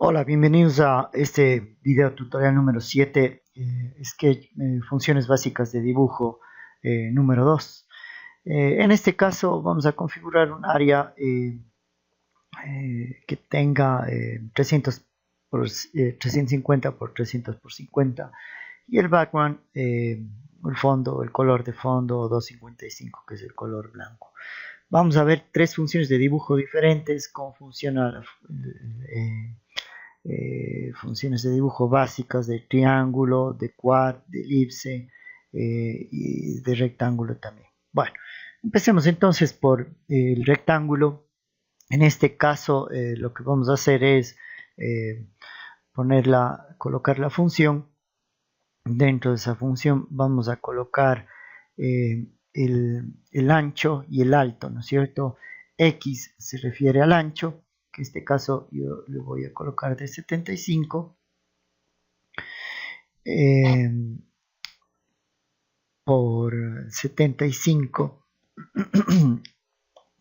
Hola, bienvenidos a este video tutorial número 7, Sketch, funciones básicas de dibujo número 2. En este caso vamos a configurar un área que tenga 300 por 350 por 300 por 50 y el background, el fondo, el color de fondo 255, que es el color blanco. Vamos a ver tres funciones de dibujo diferentes, cómo funciona funciones de dibujo básicas de triángulo, de quad, de elipse y de rectángulo también. Bueno, empecemos entonces por el rectángulo. En este caso lo que vamos a hacer es colocar la función. Dentro de esa función vamos a colocar el ancho y el alto, ¿no es cierto? X se refiere al ancho, que en este caso yo le voy a colocar de 75 por 75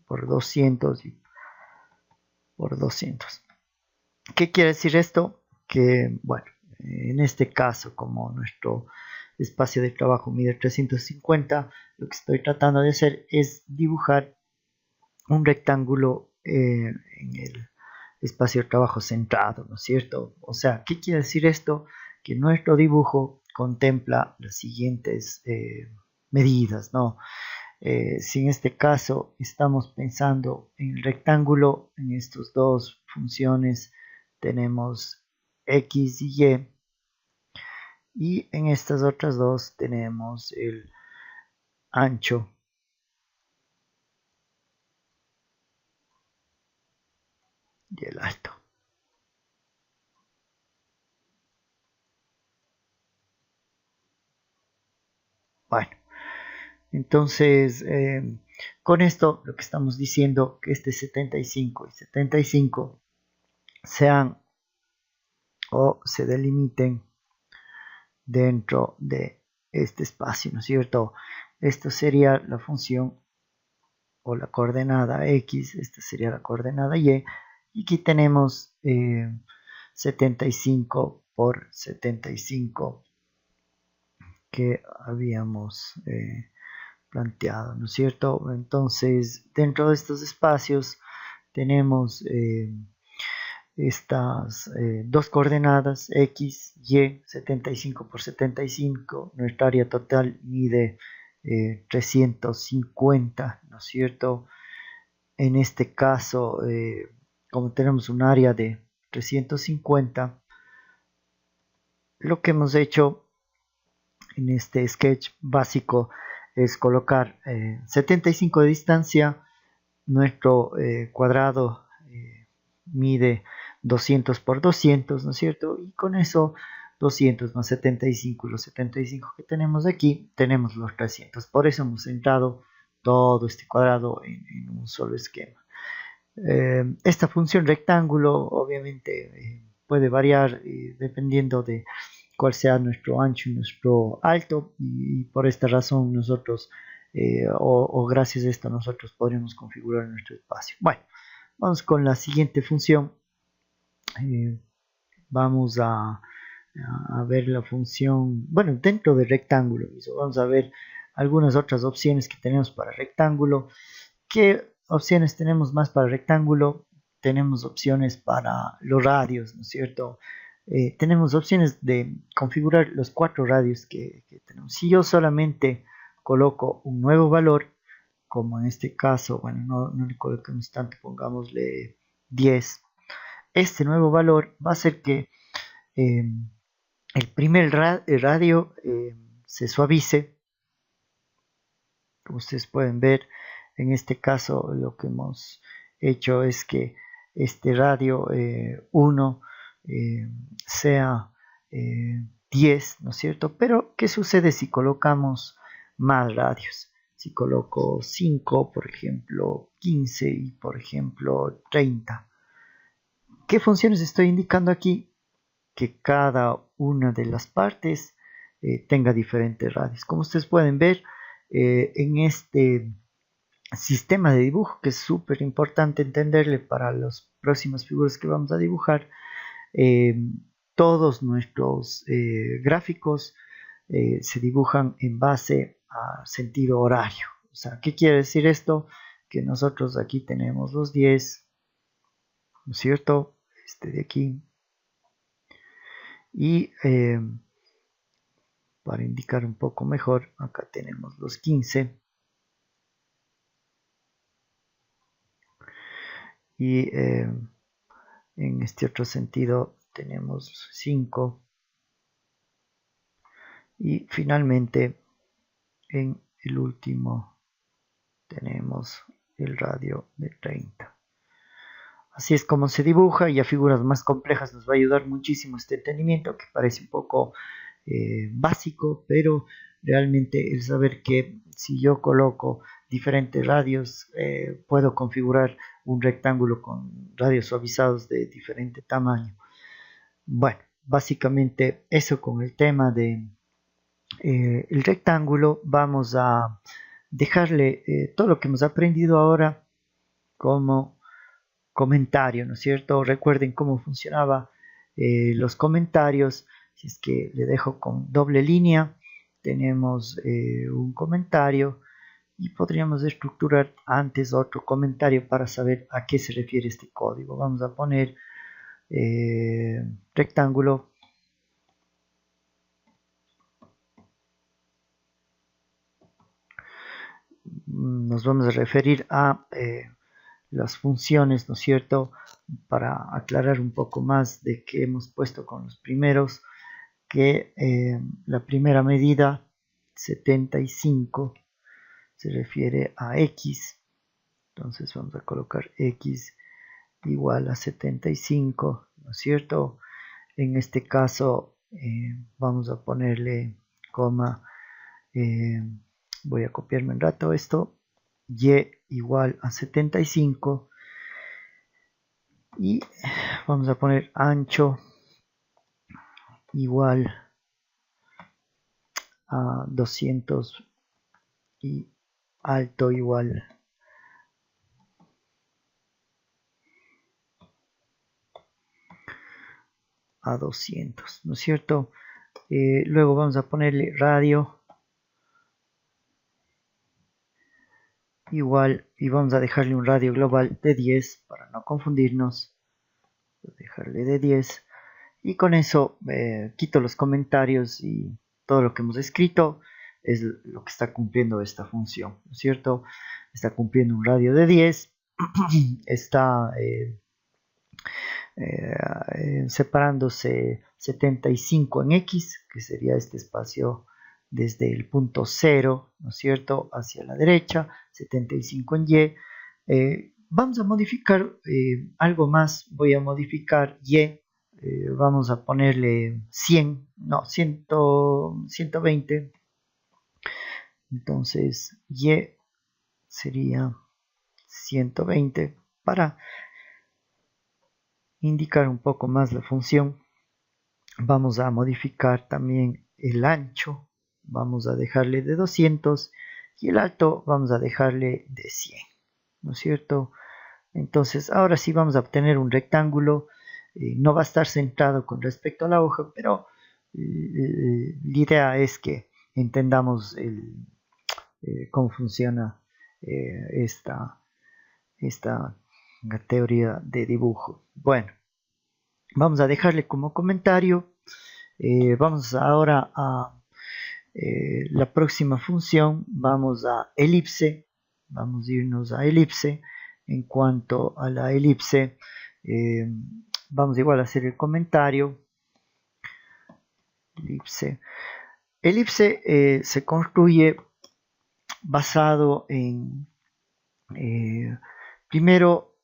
por 200 y por 200. ¿Qué quiere decir esto? Que, bueno, en este caso, como nuestro espacio de trabajo mide 350, lo que estoy tratando de hacer es dibujar un rectángulo en el espacio de trabajo centrado, ¿no es cierto? O sea, ¿qué quiere decir esto? Que nuestro dibujo contempla las siguientes medidas, ¿no? Si en este caso estamos pensando en el rectángulo, en estas dos funciones tenemos X y Y en estas otras dos tenemos el ancho y el alto. Bueno, entonces con esto lo que estamos diciendo que este 75 y 75 sean o se delimiten dentro de este espacio, ¿no es cierto? Esto sería la función o la coordenada X, esta sería la coordenada Y, y aquí tenemos 75 por 75 que habíamos planteado, ¿no es cierto? Entonces, dentro de estos espacios tenemos estas dos coordenadas X, Y, 75 por 75, nuestra área total mide 350, ¿no es cierto? En este caso, como tenemos un área de 350, lo que hemos hecho en este sketch básico es colocar 75 de distancia, nuestro cuadrado mide 200 por 200, ¿no es cierto? Y con eso 200 más 75 y los 75 que tenemos aquí, tenemos los 300. Por eso hemos centrado todo este cuadrado en un solo esquema. Esta función rectángulo obviamente puede variar dependiendo de cuál sea nuestro ancho y nuestro alto, y por esta razón nosotros o gracias a esto nosotros podremos configurar nuestro espacio. Bueno, vamos con la siguiente función. Vamos a ver la función, bueno, dentro del rectángulo, vamos a ver algunas otras opciones que tenemos para rectángulo. ¿Qué opciones tenemos más para rectángulo? Tenemos opciones para los radios, ¿no es cierto? Tenemos opciones de configurar los 4 radios que tenemos. Si yo solamente coloco un nuevo valor, como en este caso, bueno, no le coloquemos tanto, pongámosle 10. Este nuevo valor va a hacer que el primer radio se suavice. Como ustedes pueden ver, en este caso lo que hemos hecho es que este radio 1 sea 10, ¿no es cierto? Pero ¿qué sucede si colocamos más radios? Si coloco 5, por ejemplo, 15 y por ejemplo 30. ¿Qué funciones estoy indicando aquí? Que cada una de las partes tenga diferentes radios. Como ustedes pueden ver, en este sistema de dibujo, que es súper importante entenderle para las próximas figuras que vamos a dibujar, eh, todos nuestros gráficos se dibujan en base a sentido horario. O sea, ¿qué quiere decir esto? Que nosotros aquí tenemos los 10, ¿no es cierto? Este de aquí. Y para indicar un poco mejor, acá tenemos los 15. Y en este otro sentido tenemos 5. Y finalmente en el último tenemos el radio de 30. Así es como se dibuja, y a figuras más complejas nos va a ayudar muchísimo este entendimiento, que parece un poco básico, pero realmente el saber que si yo coloco diferentes radios, puedo configurar un rectángulo con radios suavizados de diferente tamaño. Bueno, básicamente eso con el tema de el rectángulo. Vamos a dejarle todo lo que hemos aprendido ahora como comentario, ¿no es cierto? Recuerden cómo funcionaba los comentarios. Si es que le dejo con doble línea, tenemos un comentario, y podríamos estructurar antes otro comentario para saber a qué se refiere este código. Vamos a poner rectángulo. Nos vamos a referir a las funciones, ¿no es cierto? Para aclarar un poco más de qué hemos puesto con los primeros, que la primera medida 75 se refiere a x. Entonces vamos a colocar x igual a 75, ¿no es cierto? En este caso vamos a ponerle coma, voy a copiarme un rato esto, y igual a 75, y vamos a poner ancho igual a 200 y alto igual a 200, ¿no es cierto? Luego vamos a ponerle radio igual, y vamos a dejarle un radio global de 10 para no confundirnos. Voy a dejarle de 10, y con eso quito los comentarios, y todo lo que hemos escrito es lo que está cumpliendo esta función, ¿no es cierto? Está cumpliendo un radio de 10, está separándose 75 en X, que sería este espacio desde el punto 0, ¿no es cierto?, hacia la derecha, 75 en Y. Vamos a modificar algo más. Voy a modificar Y, vamos a ponerle 100, no, 100, 120. Entonces Y sería 120 para indicar un poco más la función. Vamos a modificar también el ancho, vamos a dejarle de 200, y el alto vamos a dejarle de 100, ¿no es cierto? Entonces ahora sí vamos a obtener un rectángulo. No va a estar centrado con respecto a la hoja, pero la idea es que entendamos cómo funciona esta teoría de dibujo. Bueno, vamos a dejarle como comentario. Vamos ahora a la próxima función. Vamos a elipse. Vamos a irnos a elipse. En cuanto a la elipse, vamos igual a hacer el comentario. Elipse se construye basado en primero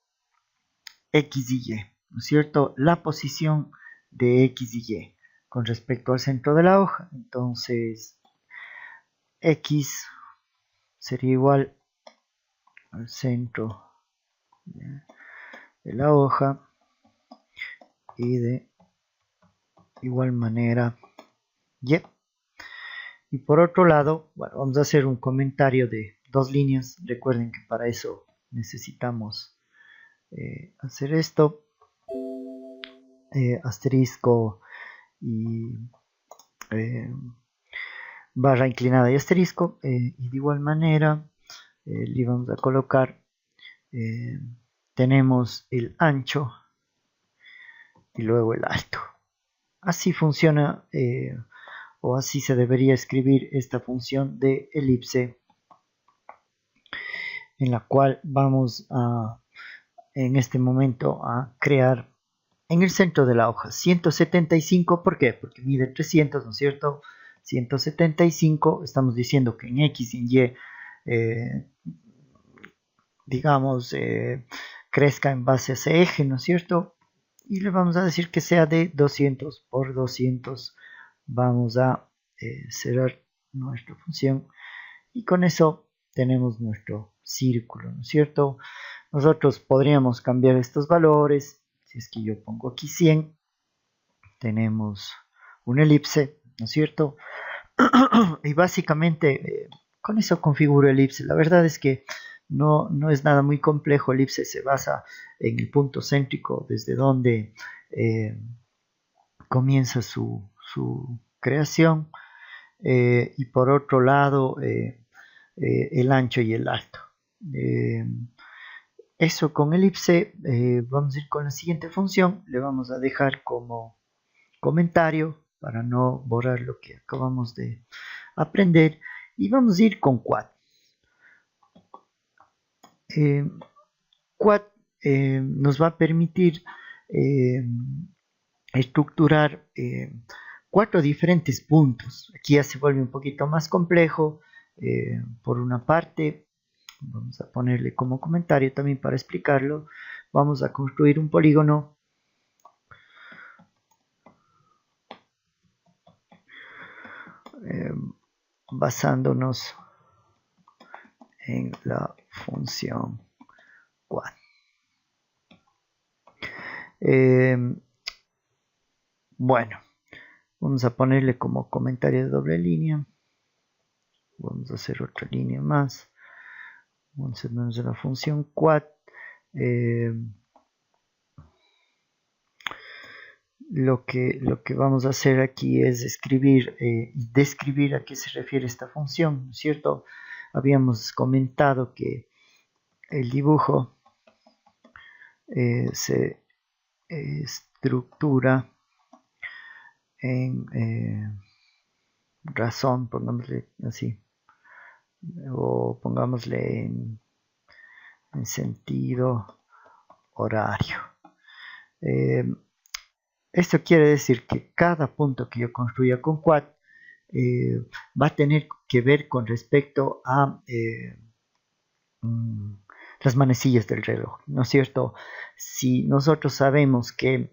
X y Y, ¿no es cierto? La posición de X y Y con respecto al centro de la hoja. Entonces X sería igual al centro de la hoja, y de igual manera Y. Y por otro lado, bueno, vamos a hacer un comentario de 2 líneas. Recuerden que para eso necesitamos hacer esto. asterisco y barra inclinada y asterisco, y de igual manera le vamos a colocar, tenemos el ancho y luego el alto. Así funciona, o así se debería escribir esta función de elipse, en la cual vamos a, en este momento, a crear en el centro de la hoja 175. ¿Por qué? Porque mide 300, ¿no es cierto? 175, estamos diciendo que en X y en Y, digamos, crezca en base a ese eje, ¿no es cierto? Y le vamos a decir que sea de 200 por 200. Vamos a cerrar nuestra función y con eso tenemos nuestro círculo, ¿no es cierto? Nosotros podríamos cambiar estos valores. Si es que yo pongo aquí 100, tenemos una elipse, ¿no es cierto? Y básicamente con eso configuro elipse. La verdad es que no es nada muy complejo. Elipse se basa en el punto céntrico desde donde comienza su creación, y por otro lado el ancho y el alto. Eso con elipse. Vamos a ir con la siguiente función. Le vamos a dejar como comentario para no borrar lo que acabamos de aprender, y vamos a ir con quad. Quad nos va a permitir estructurar 4 diferentes puntos. Aquí ya se vuelve un poquito más complejo. Por una parte, vamos a ponerle como comentario también para explicarlo. Vamos a construir un polígono basándonos en la función quad. Bueno, vamos a ponerle como comentario de doble línea. Vamos a hacer otra línea más. Vamos a hacer la función quad. Lo que vamos a hacer aquí es escribir y describir a qué se refiere esta función, ¿no es cierto? Habíamos comentado que el dibujo se estructura en razón, pongámosle así, o pongámosle en sentido horario. Esto quiere decir que cada punto que yo construya con quad va a tener que ver con respecto a las manecillas del reloj, ¿no es cierto? Si nosotros sabemos que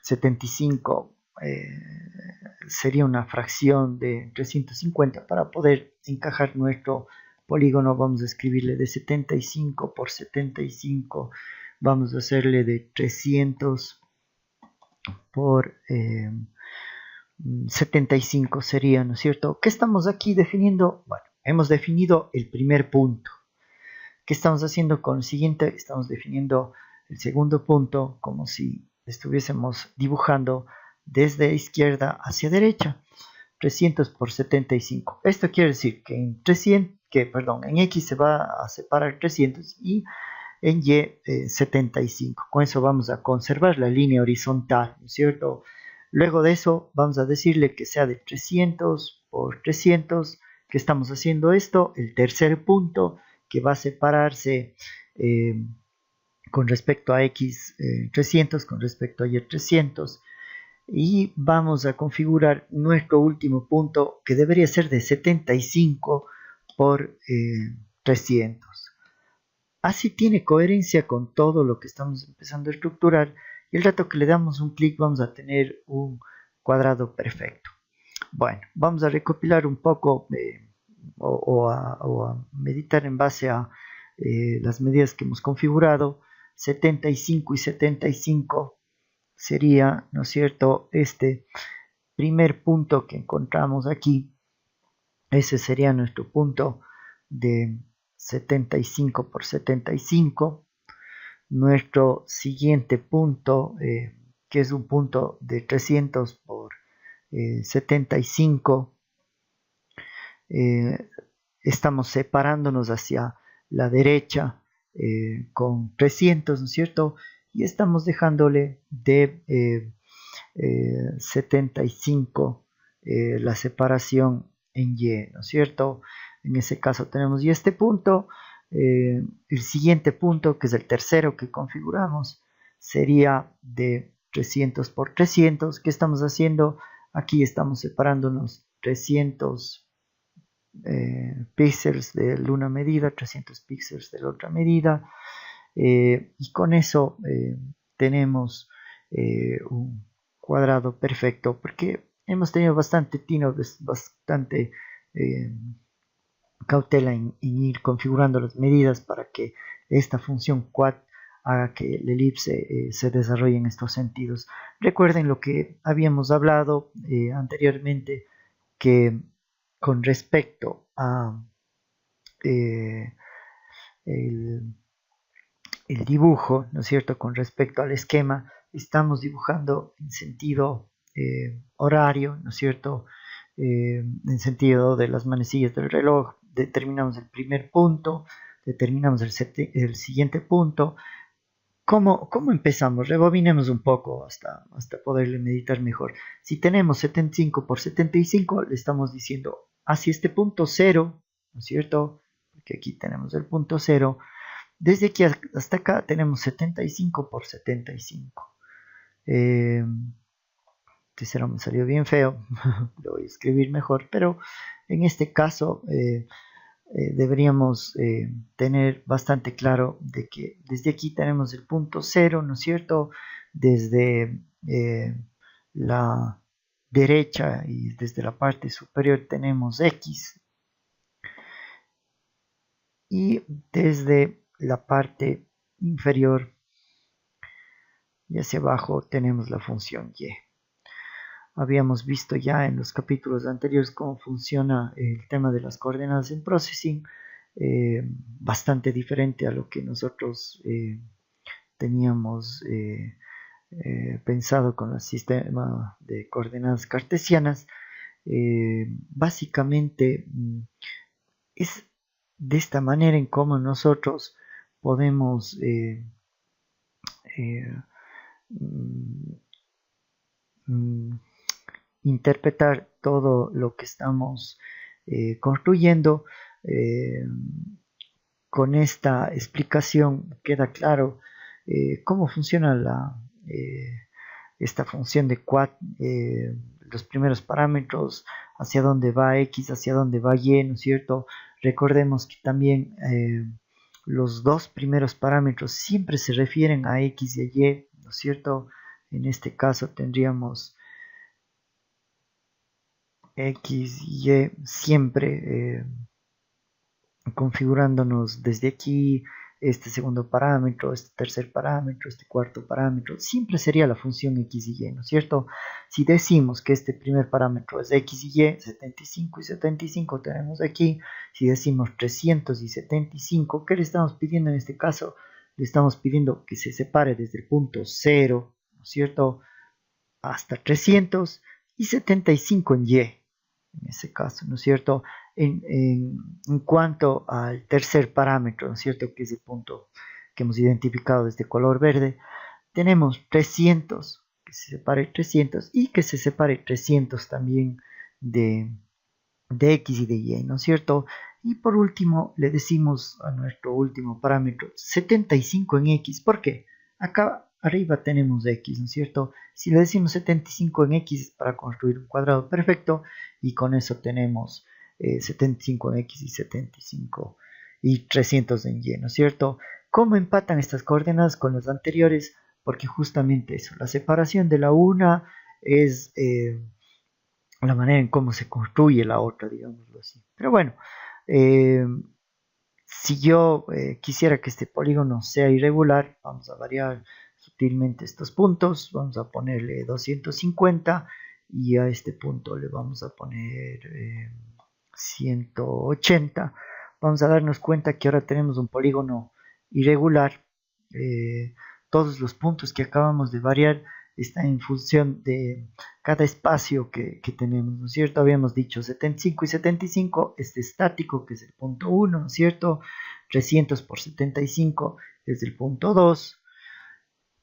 75 sería una fracción de 350, para poder encajar nuestro polígono vamos a escribirle de 75 por 75, vamos a hacerle de 300 por 75 sería, ¿no es cierto? ¿Qué estamos aquí definiendo? Bueno, hemos definido el primer punto. ¿Qué estamos haciendo con el siguiente? Estamos definiendo el segundo punto como si estuviésemos dibujando desde izquierda hacia derecha. 300 por 75. Esto quiere decir que en en X se va a separar 300 y en Y 75. Con eso vamos a conservar la línea horizontal, ¿no es cierto? Luego de eso vamos a decirle que sea de 300 por 300. ¿Qué estamos haciendo esto? El tercer punto que va a separarse con respecto a X 300 con respecto a Y 300. Y vamos a configurar nuestro último punto, que debería ser de 75 por 300. Así tiene coherencia con todo lo que estamos empezando a estructurar, y el rato que le damos un clic vamos a tener un cuadrado perfecto. Bueno, vamos a recopilar un poco o a meditar en base a las medidas que hemos configurado. 75 y 75 sería, ¿no es cierto?, este primer punto que encontramos aquí. Ese sería nuestro punto de 75 por 75. Nuestro siguiente punto que es un punto de 300 por 75, estamos separándonos hacia la derecha con 300, ¿no es cierto? Y estamos dejándole de 75 la separación en Y, ¿no es cierto? En ese caso tenemos y este punto, el siguiente punto, que es el tercero que configuramos, sería de 300 por 300. ¿Qué estamos haciendo? Aquí estamos separándonos 300 píxeles de una medida, 300 píxeles de la otra medida, y con eso tenemos un cuadrado perfecto, porque hemos tenido bastante tino, bastante cautela en ir configurando las medidas para que esta función quad haga que la elipse se desarrolle en estos sentidos. Recuerden lo que habíamos hablado anteriormente, que con respecto a el, el dibujo, ¿no es cierto? Con respecto al esquema, estamos dibujando en sentido horario, ¿no es cierto? En sentido de las manecillas del reloj, determinamos el primer punto, determinamos el siguiente punto. ¿Cómo empezamos? Rebobinemos un poco hasta poderle meditar mejor. Si tenemos 75 por 75, le estamos diciendo hacia este punto 0, ¿no es cierto? Porque aquí tenemos el punto 0. Desde aquí hasta acá tenemos 75 por 75. Este 0 me salió bien feo, lo voy a escribir mejor, pero en este caso deberíamos tener bastante claro de que desde aquí tenemos el punto 0, ¿no es cierto? Desde la derecha y desde la parte superior tenemos X, y desde la parte inferior y hacia abajo tenemos la función Y. Habíamos visto ya en los capítulos anteriores cómo funciona el tema de las coordenadas en Processing, bastante diferente a lo que nosotros teníamos pensado con el sistema de coordenadas cartesianas. Básicamente es de esta manera en cómo nosotros podemos interpretar todo lo que estamos construyendo. Con esta explicación queda claro cómo funciona esta función de quad, los primeros parámetros, hacia dónde va X, hacia dónde va Y, ¿no es cierto? Recordemos que también los dos primeros parámetros siempre se refieren a X y a Y, ¿no es cierto? En este caso tendríamos X y Y siempre configurándonos desde aquí este segundo parámetro, este tercer parámetro, este cuarto parámetro, siempre sería la función X y Y, ¿no es cierto? Si decimos que este primer parámetro es X y Y, 75 y 75 tenemos aquí. Si decimos 300 y 75, ¿qué le estamos pidiendo en este caso? Le estamos pidiendo que se separe desde el punto 0, ¿no es cierto?, hasta 300 y 75 en Y, en ese caso, ¿no es cierto? En cuanto al tercer parámetro, ¿no es cierto?, que es el punto que hemos identificado desde color verde, tenemos 300, que se separe 300 y que se separe 300 también de X y de Y, ¿no es cierto? Y por último le decimos a nuestro último parámetro 75 en X. ¿Por qué? Acá arriba tenemos X, ¿no es cierto? Si le decimos 75 en X para construir un cuadrado perfecto, y con eso tenemos 75 en X y 75 y 300 en Y, ¿no es cierto? ¿Cómo empatan estas coordenadas con las anteriores? Porque justamente eso, la separación de la una es la manera en cómo se construye la otra, digámoslo así. Pero bueno, si yo quisiera que este polígono sea irregular, vamos a variar sutilmente estos puntos. Vamos a ponerle 250 y a este punto le vamos a poner 180. Vamos a darnos cuenta que ahora tenemos un polígono irregular. Todos los puntos que acabamos de variar está en función de cada espacio que tenemos, ¿no es cierto? Habíamos dicho 75 y 75 es estático, que es el punto 1, ¿no es cierto? 300 por 75 es el punto 2,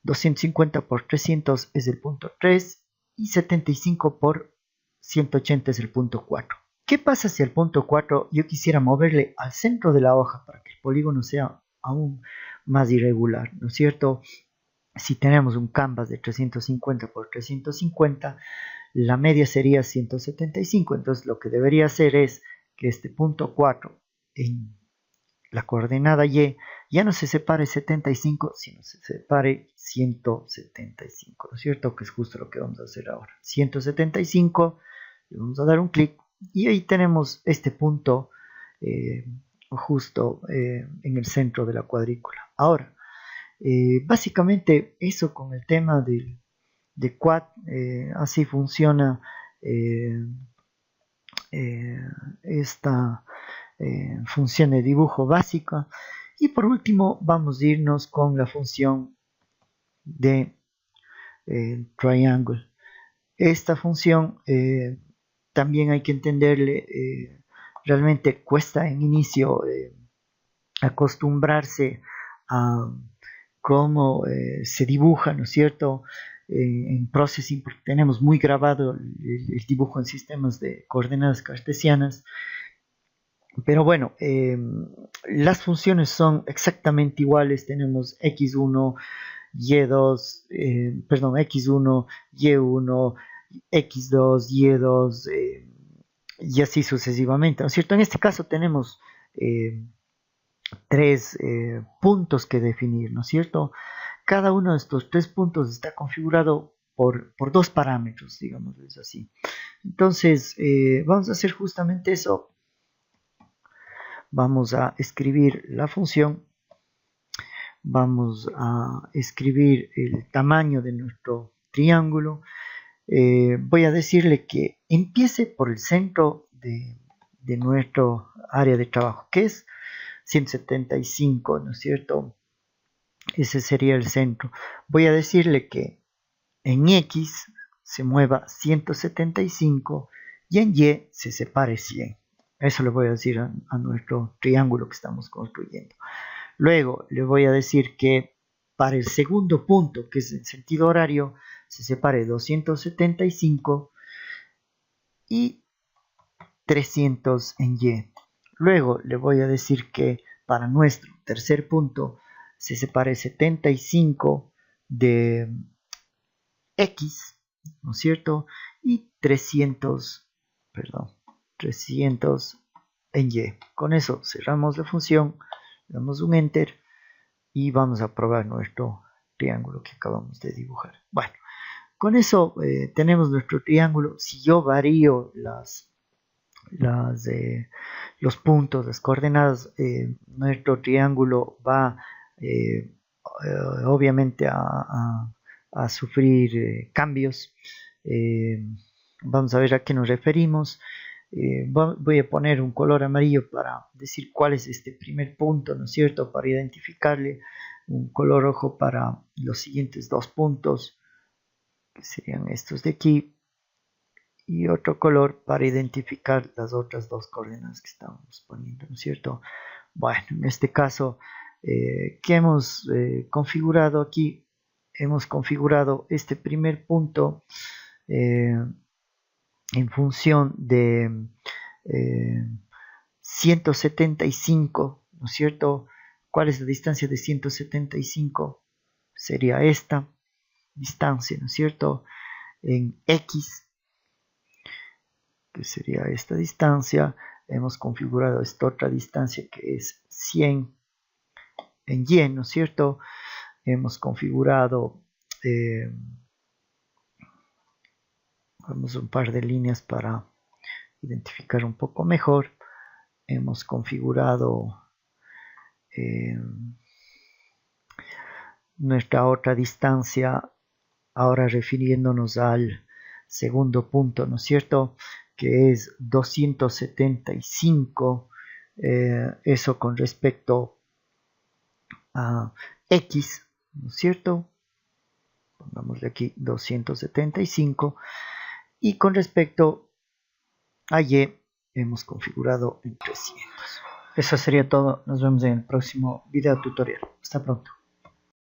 250 por 300 es el punto 3 y 75 por 180 es el punto 4. ¿Qué pasa si al punto 4 yo quisiera moverle al centro de la hoja para que el polígono sea aún más irregular, ¿no es cierto? Si tenemos un canvas de 350 por 350, la media sería 175. Entonces lo que debería hacer es que este punto 4 en la coordenada Y ya no se separe 75, sino se separe 175, ¿no es cierto? Que es justo lo que vamos a hacer ahora. 175, le vamos a dar un clic y ahí tenemos este punto justo en el centro de la cuadrícula. Ahora, básicamente eso con el tema de quad, así funciona esta función de dibujo básica. Y por último vamos a irnos con la función de triangle. Esta función también hay que entenderle, realmente cuesta en inicio acostumbrarse a cómo se dibuja, ¿no es cierto? En Processing, porque tenemos muy grabado el dibujo en sistemas de coordenadas cartesianas. Pero bueno, las funciones son exactamente iguales. Tenemos x1, y2, x1, y1, x2, y2, y así sucesivamente, ¿no es cierto? En este caso tenemos tres puntos que definir, ¿no es cierto? Cada uno de estos 3 puntos está configurado por 2 parámetros, digamos así. Entonces, vamos a hacer justamente eso. Vamos a escribir la función. Vamos a escribir el tamaño de nuestro triángulo. Voy a decirle que empiece por el centro de nuestro área de trabajo, que es 175, ¿no es cierto? Ese sería el centro. Voy a decirle que en X se mueva 175 y en Y se separe 100. Eso le voy a decir a nuestro triángulo que estamos construyendo. Luego le voy a decir que para el segundo punto, que es en sentido horario, se separe 275 y 300 en Y. Luego le voy a decir que para nuestro tercer punto se separe 75 de X, ¿no es cierto? Y 300 en Y. Con eso cerramos la función, damos un enter y vamos a probar nuestro triángulo que acabamos de dibujar. Bueno, con eso tenemos nuestro triángulo. Si yo varío los puntos, las coordenadas, nuestro triángulo va obviamente a sufrir cambios. Vamos a ver a qué nos referimos. Voy a poner un color amarillo para decir cuál es este primer punto, ¿no es cierto? Para identificarle. Un color rojo para los siguientes 2 puntos, que serían estos de aquí. Y otro color para identificar las otras 2 coordenadas que estamos poniendo, ¿no es cierto? Bueno, en este caso, ¿qué hemos configurado aquí? Hemos configurado este primer punto en función de 175, ¿no es cierto? ¿Cuál es la distancia de 175? Sería esta distancia, ¿no es cierto? En X, que sería esta distancia, hemos configurado esta otra distancia que es 100 en Y, ¿no es cierto? Hemos configurado vamos un par de líneas para identificar un poco mejor. Hemos configurado nuestra otra distancia, ahora refiriéndonos al segundo punto, ¿no es cierto? Que es 275, eso con respecto a X, ¿no es cierto? pongámosle aquí 275, y con respecto a Y hemos configurado en 300. Eso sería todo, nos vemos en el próximo video tutorial. Hasta pronto.